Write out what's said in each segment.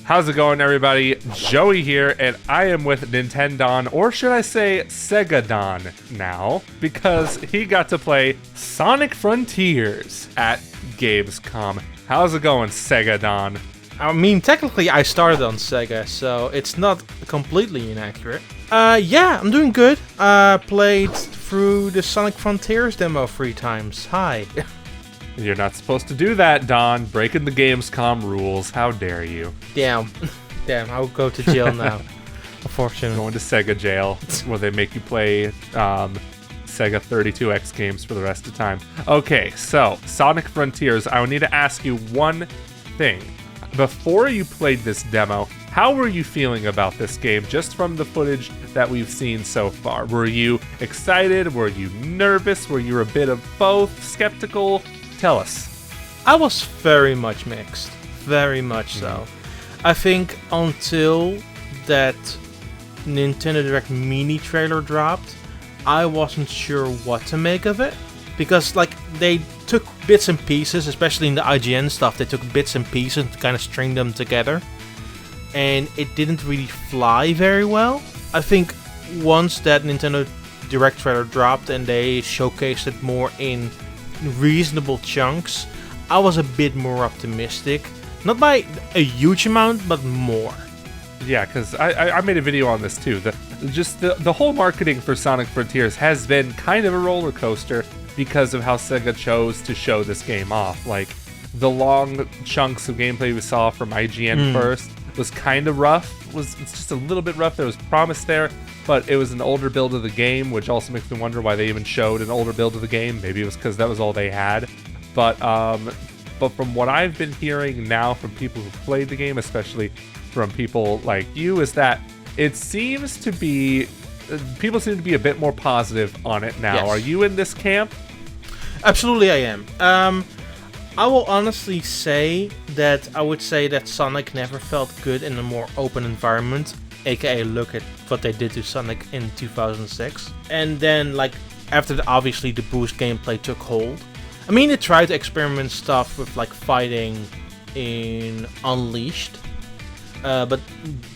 How's it going, everybody? Joey here, and I am with Nintendo, or should I say Sega Daan now, because he got to play Sonic Frontiers at Gamescom. How's it going, Sega Daan? I mean, technically I started on Sega, so it's not completely inaccurate. Yeah, I'm doing good. Played through the Sonic Frontiers demo 3 times. Hi. You're not supposed to do that, Don. Breaking the Gamescom rules. How dare you? Damn. Damn, I'll go to jail now. Unfortunately. Going to Sega jail, where they make you play Sega 32X games for the rest of the time. Okay, so, Sonic Frontiers, I would need to ask you one thing. Before you played this demo, how were you feeling about this game, just from the footage that we've seen so far? Were you excited? Were you nervous? Were you a bit of both? Skeptical? Tell us. I was very much mixed. Very much so. I think until that Nintendo Direct mini trailer dropped, I wasn't sure what to make of it. Because, like, they took bits and pieces, especially in the IGN stuff, they took bits and pieces and kind of stringed them together. And it didn't really fly very well. I think once that Nintendo Direct trailer dropped and they showcased it more in reasonable chunks, I was a bit more optimistic. Not by a huge amount, but more. Yeah, because I made a video on this too. The whole marketing for Sonic Frontiers has been kind of a roller coaster because of how Sega chose to show this game off. Like, the long chunks of gameplay we saw from IGN first was kind of rough. It's just a little bit rough. There was promise there, but it was an older build of the game, which also makes me wonder why they even showed an older build of the game. Maybe it was because that was all they had. But from what I've been hearing now from people who played the game, especially from people like you, is that it seems to be... people seem to be a bit more positive on it now. Yes. Are you in this camp? Absolutely I am. I will honestly say that I would say that Sonic never felt good in a more open environment, aka look at what they did to Sonic in 2006. And then, like, after obviously the boost gameplay took hold. I mean, it tried to experiment stuff with, like, fighting in Unleashed, but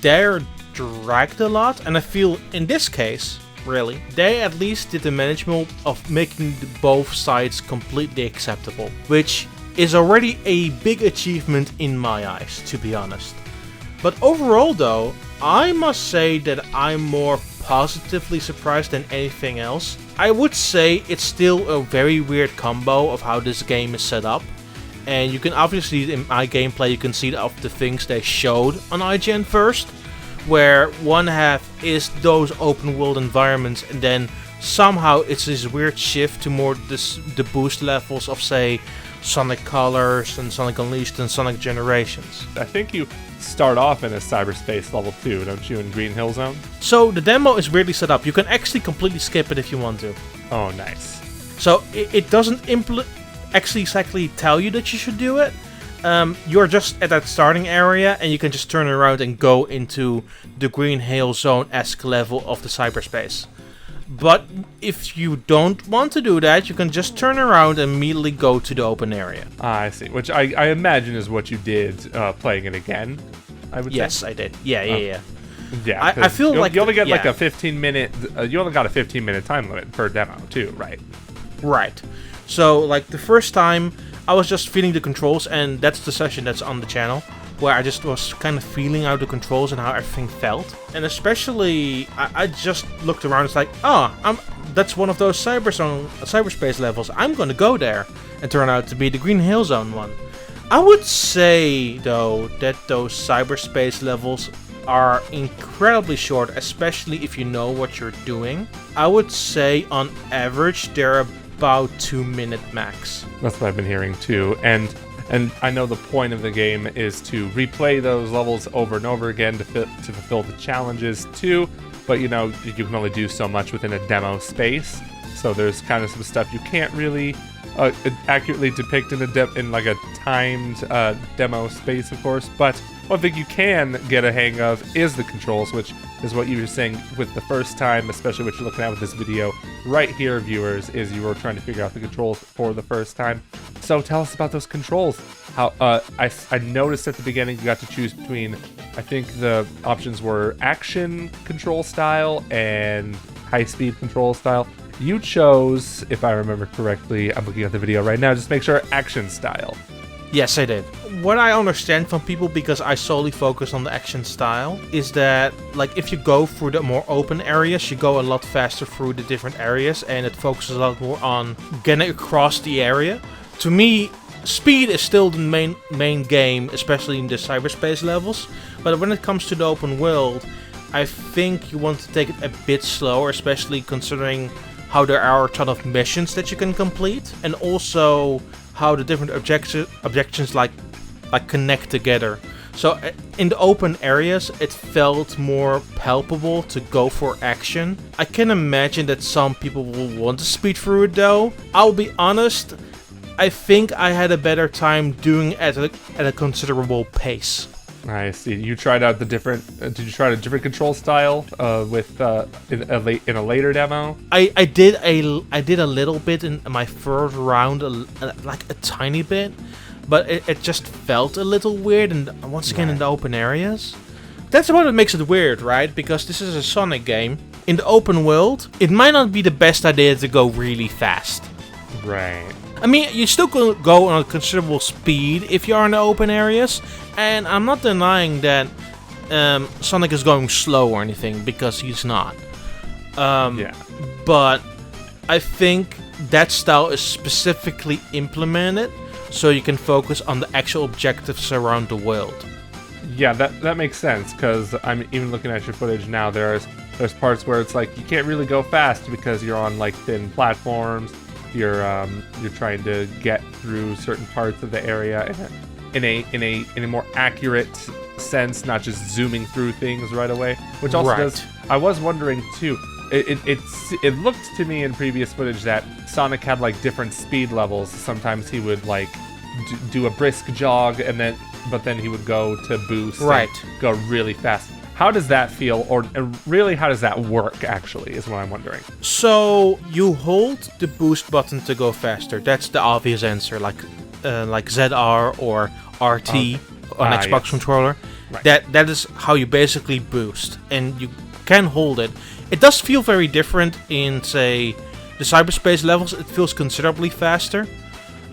they're dragged a lot, and I feel in this case, really, they at least did the management of making both sides completely acceptable, which is already a big achievement in my eyes, to be honest. But overall though, I must say that I'm more positively surprised than anything else. I would say it's still a very weird combo of how this game is set up. And you can obviously, in my gameplay, you can see of the things they showed on IGN first, where one half is those open world environments, and then somehow it's this weird shift to more the boost levels of, say, Sonic Colors and Sonic Unleashed and Sonic Generations. I think you start off in a cyberspace level 2, don't you, in Green Hill Zone? So the demo is weirdly set up. You can actually completely skip it if you want to. Oh, nice. So it doesn't actually exactly tell you that you should do it. You're just at that starting area, and you can just turn around and go into the Green Hill Zone-esque level of the cyberspace. But if you don't want to do that, you can just turn around and immediately go to the open area. I see. Which I imagine is what you did playing it again, I would say. Yes, I did. Yeah. Yeah, I feel like... You only get like a 15-minute... you only got a 15-minute time limit per demo, too, right? Right. So, like, the first time, I was just feeling the controls, and that's the session that's on the channel, where I just was kind of feeling out the controls and how everything felt. And especially, I just looked around, it's like, that's one of those cyberspace levels, I'm gonna go there. And turned out to be the Green Hill Zone one. I would say, though, that those cyberspace levels are incredibly short, especially if you know what you're doing. I would say, on average, they're about 2-minute max. That's what I've been hearing, too. And I know the point of the game is to replay those levels over and over again to fulfill the challenges too, but you know, you can only do so much within a demo space, so there's kind of some stuff you can't really accurately depict in like a timed demo space, of course. But one thing you can get a hang of is the controls, which is what you were saying with the first time, especially what you're looking at with this video right here, viewers, is you were trying to figure out the controls for the first time. So tell us about those controls. how I noticed at the beginning you got to choose between, I think the options were action control style and high-speed control style. You chose, if I remember correctly, I'm looking at the video right now, just make sure action style. Yes, I did. What I understand from people, because I solely focus on the action style, is that like if you go through the more open areas, you go a lot faster through the different areas, and it focuses a lot more on getting across the area. To me, speed is still the main game, especially in the cyberspace levels. But when it comes to the open world, I think you want to take it a bit slower, especially considering how there are a ton of missions that you can complete, and also how the different objections like connect together. So in the open areas, it felt more palpable to go for action. I can imagine that some people will want to speed through it though. I'll be honest, I think I had a better time doing it at a considerable pace. I see. You tried out the different. Did you try a different control style in a later demo? I did a little bit in my third round, like a tiny bit, but it just felt a little weird. And once again, in the open areas, that's what makes it weird, right? Because this is a Sonic game. In the open world, it might not be the best idea to go really fast. Right. I mean, you still can go on a considerable speed if you are in the open areas, and I'm not denying that Sonic is going slow or anything, because he's not. But I think that style is specifically implemented so you can focus on the actual objectives around the world. Yeah, that makes sense, because I'm even looking at your footage now. There's parts where it's like you can't really go fast because you're on like thin platforms. You're trying to get through certain parts of the area in a more accurate sense, not just zooming through things right away. Which also does. I was wondering too. It looked to me in previous footage that Sonic had like different speed levels. Sometimes he would like do a brisk jog, but then he would go to boost, and go really fast. How does that feel, or really how does that work, actually, is what I'm wondering. So, you hold the boost button to go faster. That's the obvious answer, like ZR or RT on Xbox controller. Right. That is how you basically boost, and you can hold it. It does feel very different in, say, the cyberspace levels. It feels considerably faster.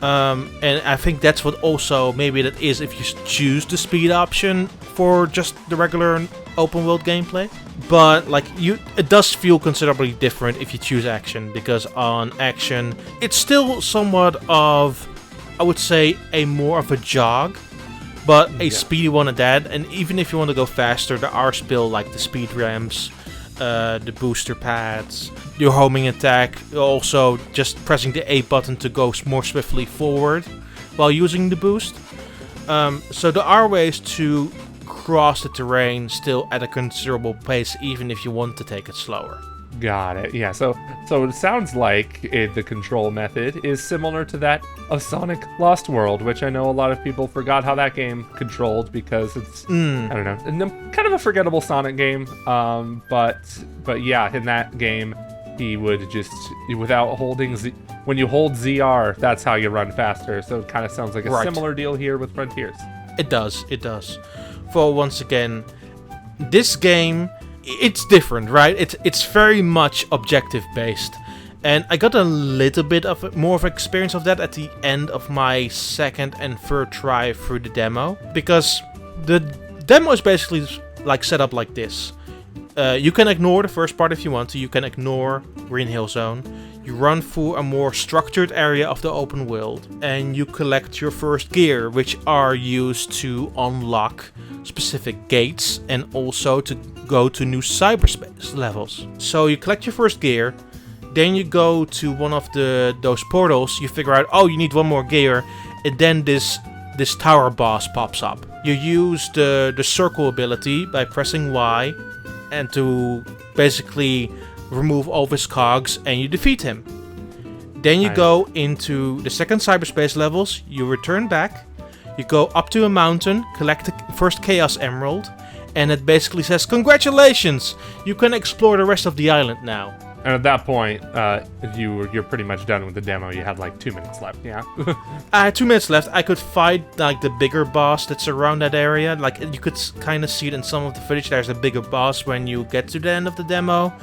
And I think that's what also maybe that is if you choose the speed option for just the regular open world gameplay. But like it does feel considerably different if you choose action, because on action it's still somewhat of, I would say, a more of a jog, but a speedy one at that. And even if you want to go faster, there are still like the speed ramps, the booster pads, your homing attack, also just pressing the A button to go more swiftly forward while using the boost. So there are ways to cross the terrain still at a considerable pace, even if you want to take it slower. Got it. Yeah, so it sounds like the control method is similar to that of Sonic Lost World, which I know a lot of people forgot how that game controlled because it's, I don't know, kind of a forgettable Sonic game. But yeah, in that game, he would just, without holding when you hold ZR, that's how you run faster. So it kind of sounds like a similar deal here with Frontiers. It does. For once again, this game, it's different, right? It's very much objective based, and I got a little bit of more of experience of that at the end of my second and third try through the demo, because the demo is basically like set up like this. You can ignore the first part if you want to. You can ignore Green Hill Zone. You run through a more structured area of the open world, and you collect your first gear, which are used to unlock specific gates and also to go to new cyberspace levels. So you collect your first gear, then you go to one of those portals, you figure out, oh, you need one more gear, and then this tower boss pops up. You use the circle ability by pressing Y and to basically remove all of his cogs, and you defeat him. Then you go into the second cyberspace levels, you return back, you go up to a mountain, collect the first Chaos Emerald, and it basically says, congratulations, you can explore the rest of the island now. And at that point, you're pretty much done with the demo. You had like 2 minutes left, yeah? I had 2 minutes left. I could fight like the bigger boss that's around that area. Like you could kind of see it in some of the footage. There's a bigger boss when you get to the end of the demo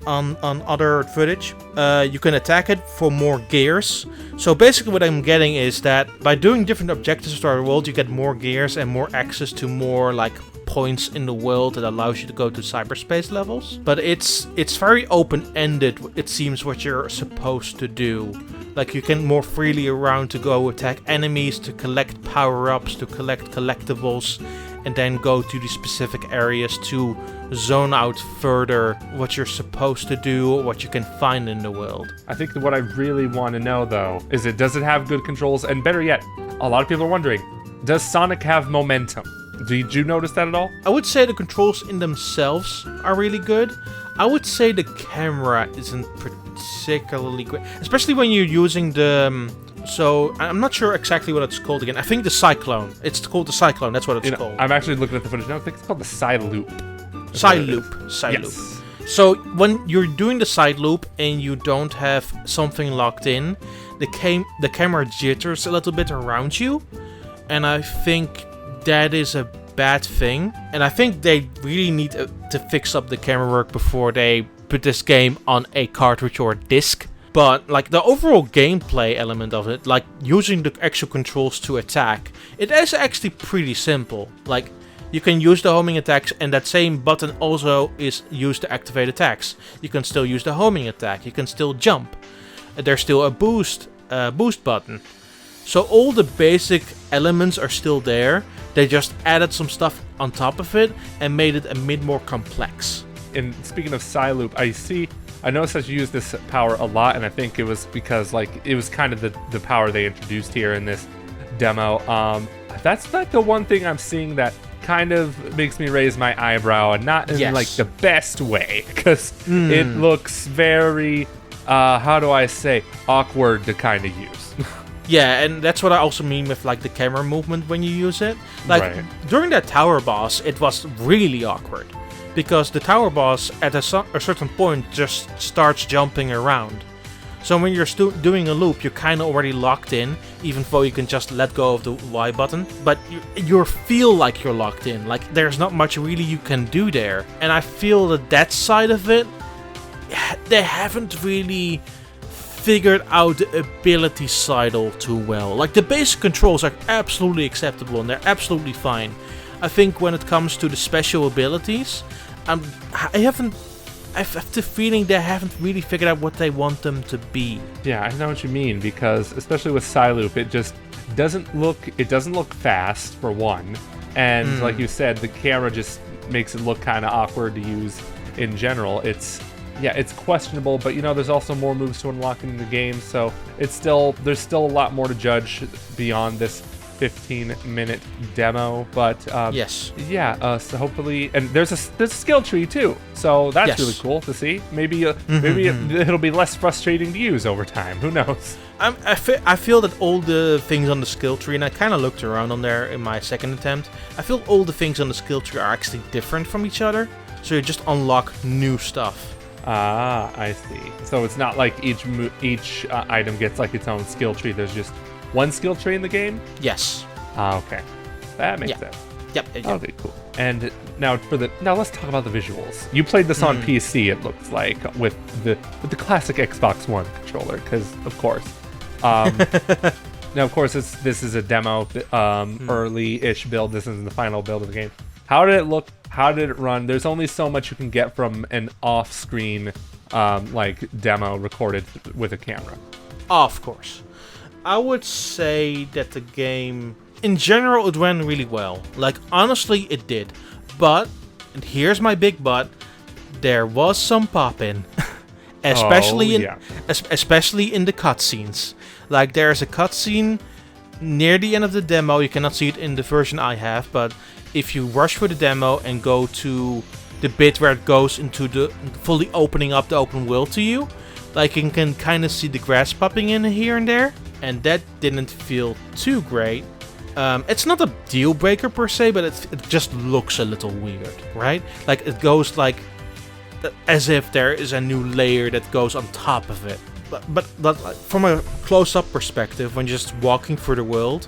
on other footage. You can attack it for more gears. So basically what I'm getting is that by doing different objectives throughout the world, you get more gears and more access to more like points in the world that allows you to go to cyberspace levels. But it's very open-ended, it seems, what you're supposed to do. Like you can more freely around to go attack enemies, to collect power-ups, to collect collectibles, and then go to the specific areas to zone out further what you're supposed to do, what you can find in the world. I think that what I really want to know, though, is does it have good controls? And better yet, a lot of people are wondering, does Sonic have momentum? Did you notice that at all? I would say the controls in themselves are really good. I would say the camera isn't particularly great, especially when you're using the... So, I'm not sure exactly what it's called again. I think the Cyclone. It's called the Cyclone, that's what it's called. I'm actually looking at the footage now. I think it's called the side loop. Side loop. Yes. So, when you're doing the side loop and you don't have something locked in, the camera jitters a little bit around you. And I think that is a bad thing. And I think they really need to fix up the camera work before they put this game on a cartridge or a disc. But like the overall gameplay element of it, like using the actual controls to attack, it is actually pretty simple. Like you can use the homing attacks, and that same button also is used to activate attacks. You can still use the homing attack, you can still jump. There's still a boost button. So all the basic elements are still there. They just added some stuff on top of it and made it a bit more complex. And speaking of Psyloop, I noticed that you use this power a lot, and I think it was because like it was kind of the power they introduced here in this demo. That's like the one thing I'm seeing that kind of makes me raise my eyebrow, and not in like the best way, because it looks very how do I say, awkward to kind of use. Yeah, and that's what I also mean with like the camera movement when you use it. Like during that tower boss, it was really awkward. Because the tower boss at a certain point just starts jumping around. So when you're doing a loop, you're kind of already locked in, even though you can just let go of the Y button. But you feel like you're locked in, like there's not much really you can do there. And I feel that side of it, they haven't really figured out the ability side all too well. Like the basic controls are absolutely acceptable and they're absolutely fine. I think when it comes to the special abilities, I have the feeling they haven't really figured out what they want them to be. Yeah, I know what you mean, because especially with Psyloop, it just doesn't look fast for one, and like you said, the camera just makes it look kind of awkward to use in general. It's questionable, but there's also more moves to unlock in the game, so there's still a lot more to judge beyond this 15-minute demo, but so hopefully, and there's a skill tree too, so that's really cool to see. Maybe it'll be less frustrating to use over time. Who knows? I feel that all the things on the skill tree, and I kind of looked around on there in my second attempt, I feel all the things on the skill tree are actually different from each other, so you just unlock new stuff. Ah, I see. So it's not like each item gets like its own skill tree. There's just one skill tree in the game? Yes. Okay. That makes sense. Yep. Okay, cool. And now let's talk about the visuals. You played this on PC, it looks like, with the classic Xbox One controller, because of course. Now, of course, this is a demo, early-ish build. This isn't the final build of the game. How did it look? How did it run? There's only so much you can get from an off-screen demo recorded with a camera. Of course. I would say that the game, in general, it ran really well. Like, honestly, it did. But, and here's my big but, there was some pop-in. especially in the cutscenes. Like, there's a cutscene near the end of the demo. You cannot see it in the version I have, but if you rush for the demo and go to the bit where it goes into the fully opening up the open world to you, like, you can kind of see the grass popping in here and there. And that didn't feel too great. It's not a deal breaker per se, but it just looks a little weird, right? Like it goes like as if there is a new layer that goes on top of it. But like, from a close-up perspective, when just walking through the world,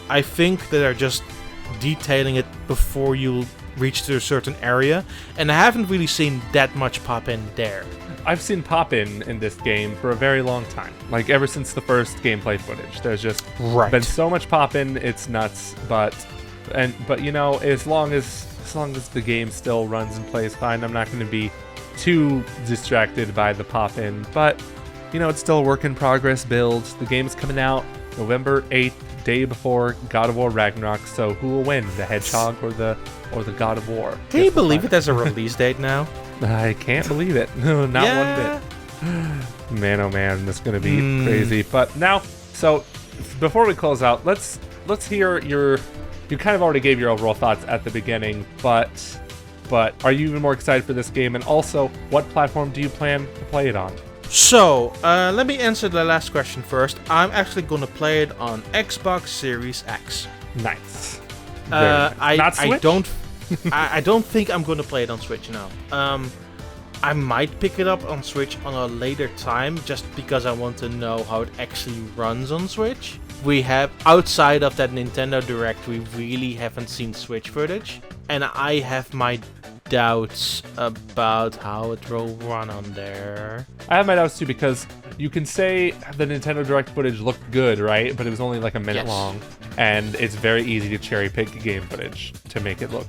I think that they're just detailing it before you reach to a certain area, and I haven't really seen that much pop-in there. I've seen pop-in this game for a very long time. Like, ever since the first gameplay footage. There's just been so much pop-in, it's nuts. But you know, as long as the game still runs and plays fine, I'm not going to be too distracted by the pop-in. But, you know, it's still a work in progress build. The game's coming out November 8th, day before God of War Ragnarok. So who will win, the Hedgehog or the God of War? Can you believe it has a release date now? I can't believe it. No, not one bit. Man, oh man, this is gonna be crazy. But now, so before we close out, let's hear your. You kind of already gave your overall thoughts at the beginning, but are you even more excited for this game? And also, what platform do you plan to play it on? So, let me answer the last question first. I'm actually gonna play it on Xbox Series X. Nice. Nice. Not Switch? I don't think I'm gonna play it on Switch now. I might pick it up on Switch on a later time, just because I want to know how it actually runs on Switch. We have, outside of that Nintendo Direct, we really haven't seen Switch footage, and I have my doubts about how it will run on there. I have my doubts too, because you can say the Nintendo Direct footage looked good, right? But it was only like a minute long, and it's very easy to cherry pick game footage to make it look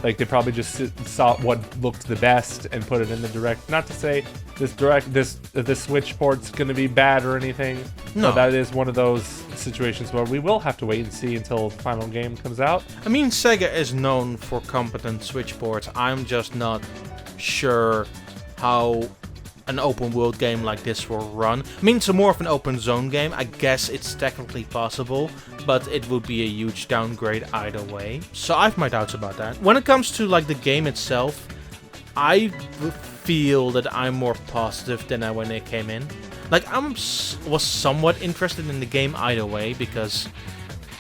like they probably just saw what looked the best and put it in the Direct. Not to say this Switch port's gonna be bad or anything. No, but that is one of those situations where we will have to wait and see until the final game comes out. I mean, Sega is known for competent Switch ports. I'm just not sure how an open world game like this will run. I mean, it's more of an open zone game. I guess it's technically possible, but it would be a huge downgrade either way. So I have my doubts about that. When it comes to like the game itself, I feel that I'm more positive than when it came in. Like, was somewhat interested in the game either way, because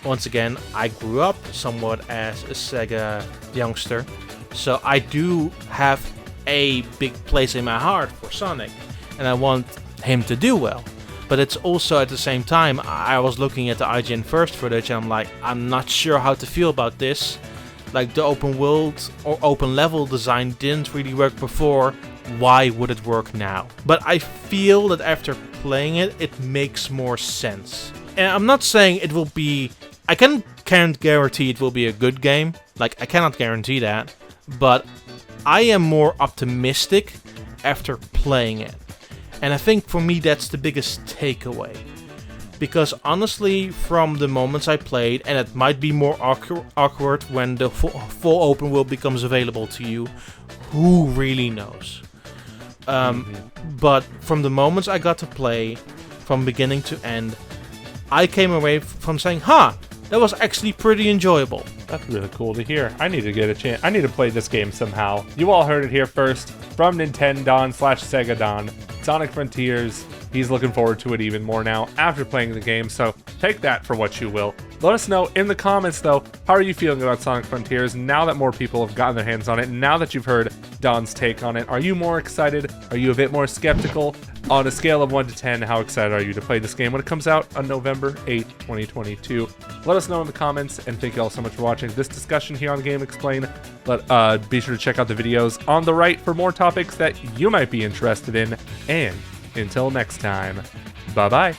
once again, I grew up somewhat as a Sega youngster, so I do have a big place in my heart for Sonic, and I want him to do well. But it's also, at the same time, I was looking at the IGN first footage, and I'm like, I'm not sure how to feel about this. Like, the open world or open level design didn't really work before. Why would it work now? But I feel that after playing it, it makes more sense. And I'm not saying it will be... I can't guarantee it will be a good game. Like, I cannot guarantee that. But I am more optimistic after playing it. And I think for me that's the biggest takeaway. Because honestly, from the moments I played, and it might be more awkward when the full open world becomes available to you, who really knows? But from the moments I got to play, from beginning to end, I came away from saying, that was actually pretty enjoyable. That's really cool to hear. I need to get a chance. I need to play this game somehow. You all heard it here first from Nintendo/Sega Daan. Sonic Frontiers. He's looking forward to it even more now after playing the game, so take that for what you will. Let us know in the comments, though, how are you feeling about Sonic Frontiers now that more people have gotten their hands on it, and now that you've heard Daan's take on it? Are you more excited? Are you a bit more skeptical? On a scale of 1 to 10, how excited are you to play this game when it comes out on November 8th, 2022? Let us know in the comments, and thank you all so much for watching this discussion here on GameXplain. Be sure to check out the videos on the right for more topics that you might be interested in, and until next time, bye-bye.